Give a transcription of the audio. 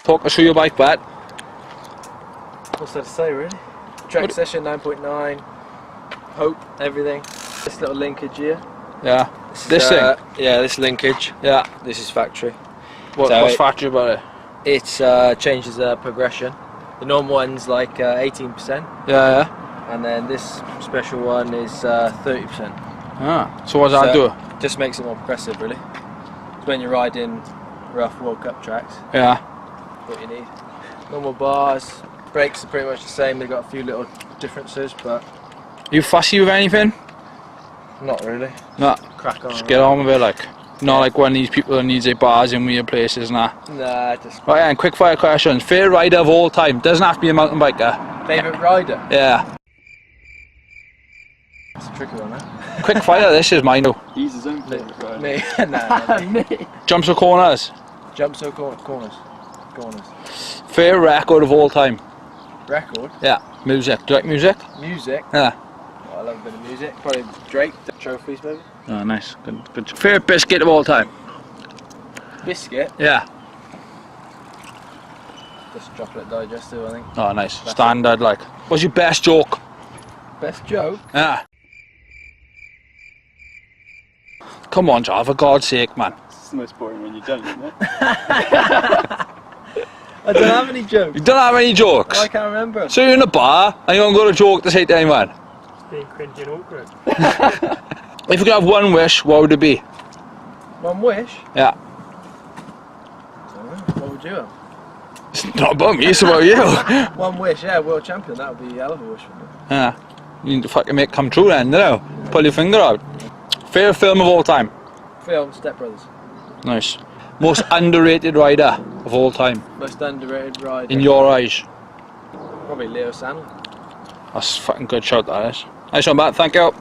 Talk us through your bike, bet. What's there to say, really? Track session 9.9, hope, everything. This little linkage here. Yeah. This thing? Yeah, this linkage. Yeah. This is factory. What's factory about it? It changes the progression. The normal one's like 18%. Yeah. And then this special one is 30%. Ah. So what does that do? Just makes it more progressive, really. It's when you're riding rough World Cup tracks. Yeah. What you need. Normal bars, brakes are pretty much the same. They've got a few little differences, but You fussy with anything? not really. No. Crack on. Just get on with it, like. Not like one of these people that needs their bars in weird places and that. Nah, just. Right, and quick fire questions. Favourite rider of all time? Doesn't have to be a mountain biker. Favourite rider? Yeah. That's a tricky one, huh? Quick fire, this is mine though. He's his own favourite rider. Me. Nah, me. Jumps or corners? Jumps or corners? Corners. Favourite record of all time? Record? Yeah. Music. Do you like music? Music? Yeah. Oh, I love a bit of music. Probably Drake, the Trophies, maybe. Oh, nice. Good. Favourite biscuit of all time? Biscuit? Yeah. Just chocolate digestive, I think. Oh, nice. Standard, like. What's your best joke? Best joke? Yeah. Come on, John, for God's sake, man. It's the most boring one you've done, isn't it? I don't have any jokes. You don't have any jokes? I can't remember. So you're in a bar and you haven't got a joke to say to anyone? It's being cringy and awkward. If you could have one wish, what would it be? One wish? Yeah. What would you have? It's not about me, it's about you. One wish, yeah, world champion. That would be a hell of a wish for me. Yeah. You need to fucking make it come true then, you know? Pull your finger out. Favourite film of all time? Film, Step Brothers. Nice. Most underrated rider of all time? Most underrated rider. In your eyes? Probably Leo Sandler. That's a fucking good shout, that is. Nice one, Matt. Thank you.